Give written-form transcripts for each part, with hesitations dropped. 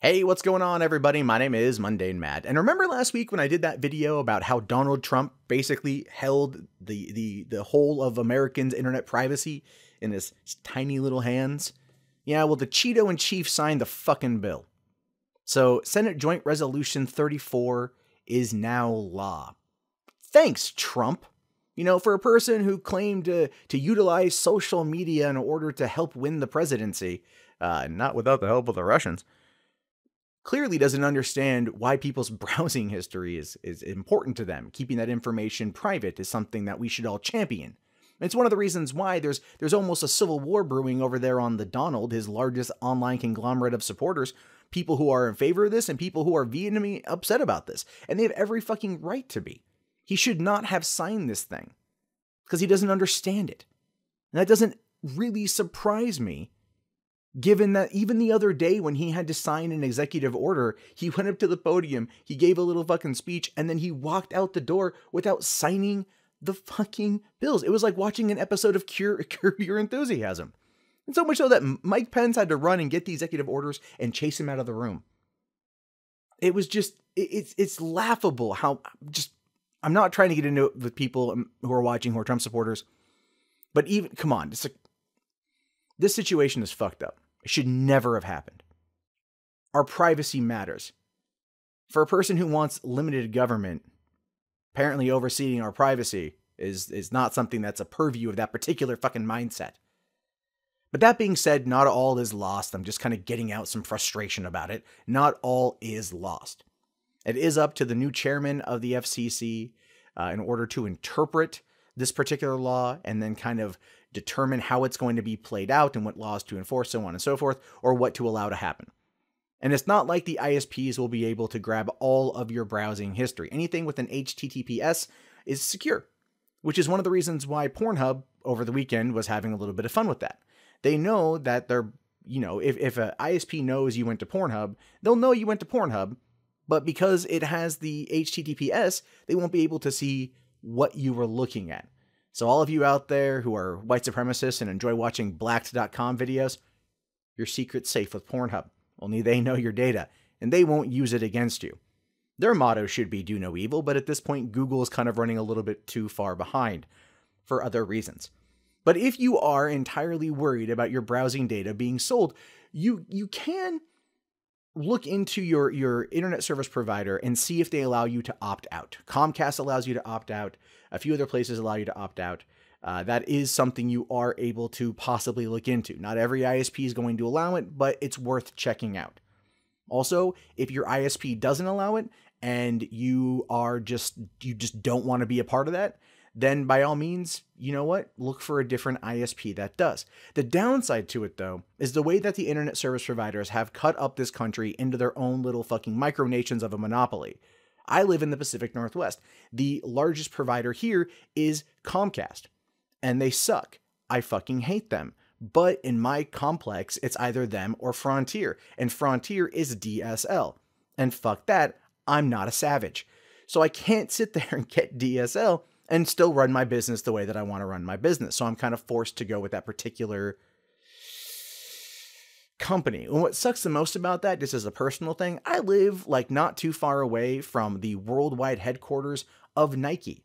Hey, what's going on, everybody? My name is Mundane Matt. And remember last week when I did that video about how Donald Trump basically held the whole of Americans' internet privacy in his tiny little hands? Yeah, well, the Cheeto in chief signed the fucking bill. So Senate Joint Resolution 34 is now law. Thanks, Trump. You know, for a person who claimed to utilize social media in order to help win the presidency, not without the help of the Russians, clearly doesn't understand why people's browsing history is important to them. Keeping that information private is something that we should all champion. It's one of the reasons why there's almost a civil war brewing over there on the Donald, his largest online conglomerate of supporters, people who are in favor of this and people who are vehemently upset about this. And they have every fucking right to be. He should not have signed this thing because he doesn't understand it. And that doesn't really surprise me, given that even the other day when he had to sign an executive order, he went up to the podium, he gave a little fucking speech, and then he walked out the door without signing the fucking bills. It was like watching an episode of Curb Your Enthusiasm. And so much so that Mike Pence had to run and get the executive orders and chase him out of the room. It was just, it's laughable how just, I'm not trying to get into it with people who are watching who are Trump supporters, but even, come on, this situation is fucked up. It should never have happened. Our privacy matters. For a person who wants limited government, apparently overseeing our privacy is not something that's a purview of that particular fucking mindset. But that being said, not all is lost. I'm just kind of getting out some frustration about it. Not all is lost. It is up to the new chairman of the FCC in order to interpret this particular law and then kind of determine how it's going to be played out and what laws to enforce, so on and so forth, or what to allow to happen. And it's not like the ISPs will be able to grab all of your browsing history. Anything with an HTTPS is secure, which is one of the reasons why Pornhub over the weekend was having a little bit of fun with that. They know that they're, you know, if an ISP knows you went to Pornhub, they'll know you went to Pornhub, but because it has the HTTPS, they won't be able to see what you were looking at. So all of you out there who are white supremacists and enjoy watching blacked.com videos, your secret's safe with Pornhub. Only they know your data, and they won't use it against you. Their motto should be do no evil, but at this point, Google is kind of running a little bit too far behind for other reasons. But if you are entirely worried about your browsing data being sold, you can look into your internet service provider and see if they allow you to opt out. Comcast allows you to opt out. A few other places allow you to opt out. That is something you are able to possibly look into. Not every ISP is going to allow it, but it's worth checking out. Also, if your ISP doesn't allow it and you just don't want to be a part of that, then by all means, you know what? Look for a different ISP that does. The downside to it, though, is the way that the internet service providers have cut up this country into their own little fucking micronations of a monopoly. I live in the Pacific Northwest. The largest provider here is Comcast, and they suck. I fucking hate them. But in my complex, it's either them or Frontier, and Frontier is DSL. And fuck that, I'm not a savage. So I can't sit there and get DSL and still run my business the way that I want to run my business. So I'm kind of forced to go with that particular company. And what sucks the most about that, just as a personal thing, I live like not too far away from the worldwide headquarters of Nike.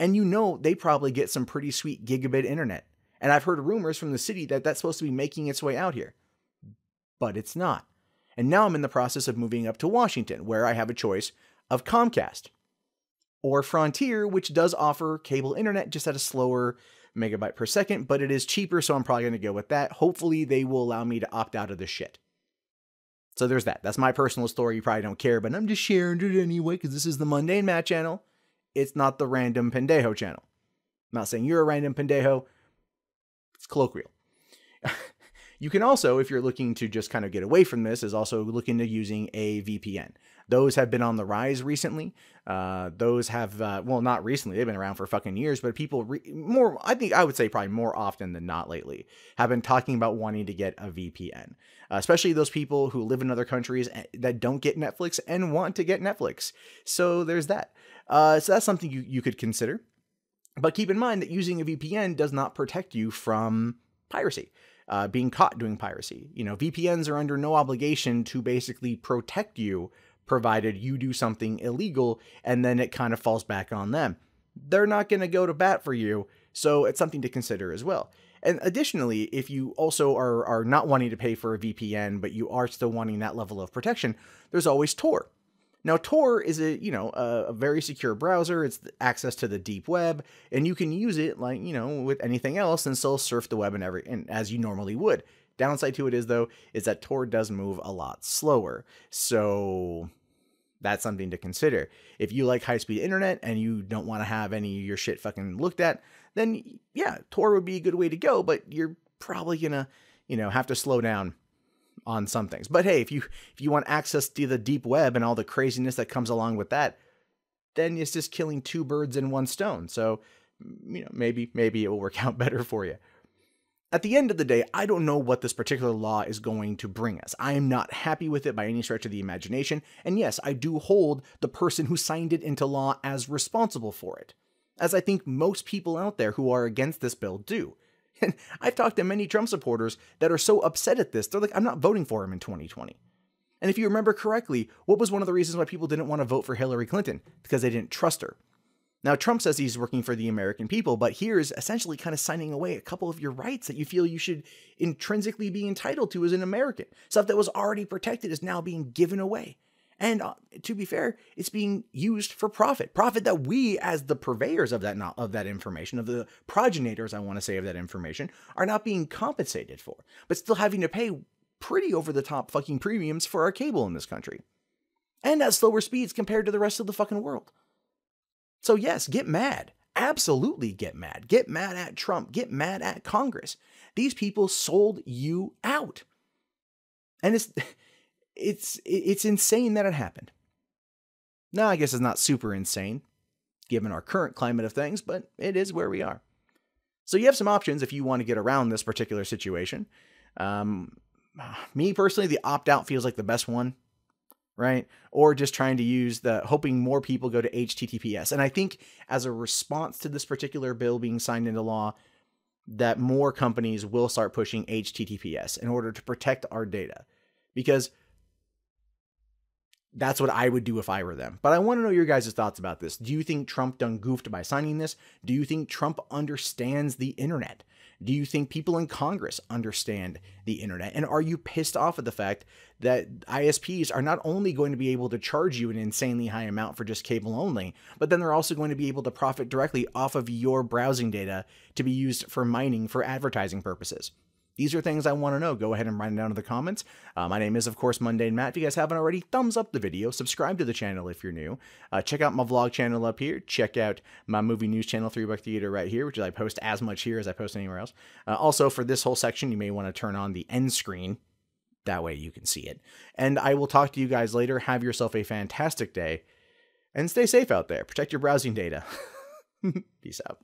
And you know, they probably get some pretty sweet gigabit internet. And I've heard rumors from the city that that's supposed to be making its way out here. But it's not. And now I'm in the process of moving up to Washington, where I have a choice of Comcast or Frontier, which does offer cable internet just at a slower megabyte per second, but it is cheaper, so I'm probably going to go with that. Hopefully they will allow me to opt out of this shit. So there's that. That's my personal story. You probably don't care, but I'm just sharing it anyway because this is the Mundane Matt channel. It's not the Random Pendejo channel. I'm not saying you're a random pendejo. It's colloquial. You can also, if you're looking to just kind of get away from this, is also look into using a VPN. Those have been on the rise recently. Those have, well, not recently, they've been around for fucking years, but people I think I would say probably more often than not lately, have been talking about wanting to get a VPN, especially those people who live in other countries that don't get Netflix and want to get Netflix. So there's that. So that's something you could consider. But keep in mind that using a VPN does not protect you from piracy, being caught doing piracy. VPNs are under no obligation to basically protect you, provided you do something illegal, and then it kind of falls back on them. They're not going to go to bat for you, so it's something to consider as well. And additionally, if you also are not wanting to pay for a VPN, but you are still wanting that level of protection, there's always Tor. Now, Tor is a very secure browser. It's access to the deep web, and you can use it like, with anything else and still surf the web and as you normally would. Downside to it is that Tor does move a lot slower. So that's something to consider. If you like high-speed internet and you don't want to have any of your shit fucking looked at, then yeah, Tor would be a good way to go, but you're probably gonna, have to slow down on some things. But hey, if you want access to the deep web and all the craziness that comes along with that, then it's just killing two birds in one stone. So, maybe it will work out better for you. At the end of the day, I don't know what this particular law is going to bring us. I am not happy with it by any stretch of the imagination. And yes, I do hold the person who signed it into law as responsible for it, as I think most people out there who are against this bill do. And I've talked to many Trump supporters that are so upset at this, they're like, I'm not voting for him in 2020. And if you remember correctly, what was one of the reasons why people didn't want to vote for Hillary Clinton? Because they didn't trust her. Now, Trump says he's working for the American people, but here's essentially kind of signing away a couple of your rights that you feel you should intrinsically be entitled to as an American. Stuff that was already protected is now being given away. And to be fair, it's being used for profit. Profit that we, as the purveyors of that information, of the progenitors, I want to say, of that information, are not being compensated for, but still having to pay pretty over-the-top fucking premiums for our cable in this country. And at slower speeds compared to the rest of the fucking world. So yes, get mad. Absolutely get mad. Get mad at Trump. Get mad at Congress. These people sold you out. And it's insane that it happened. Now, I guess it's not super insane, given our current climate of things, but it is where we are. So you have some options if you want to get around this particular situation. Me personally, the opt-out feels like the best one, right? Or just trying to use hoping more people go to HTTPS. And I think as a response to this particular bill being signed into law, that more companies will start pushing HTTPS in order to protect our data. Because that's what I would do if I were them. But I want to know your guys' thoughts about this. Do you think Trump done goofed by signing this? Do you think Trump understands the internet? Do you think people in Congress understand the internet? And are you pissed off at the fact that ISPs are not only going to be able to charge you an insanely high amount for just cable only, but then they're also going to be able to profit directly off of your browsing data to be used for mining for advertising purposes? These are things I want to know. Go ahead and write them down in the comments. My name is, of course, Mundane Matt. If you guys haven't already, thumbs up the video. Subscribe to the channel if you're new. Check out my vlog channel up here. Check out my movie news channel, 3 Buck Theater, right here, which I post as much here as I post anywhere else. Also, for this whole section, you may want to turn on the end screen. That way you can see it. And I will talk to you guys later. Have yourself a fantastic day. And stay safe out there. Protect your browsing data. Peace out.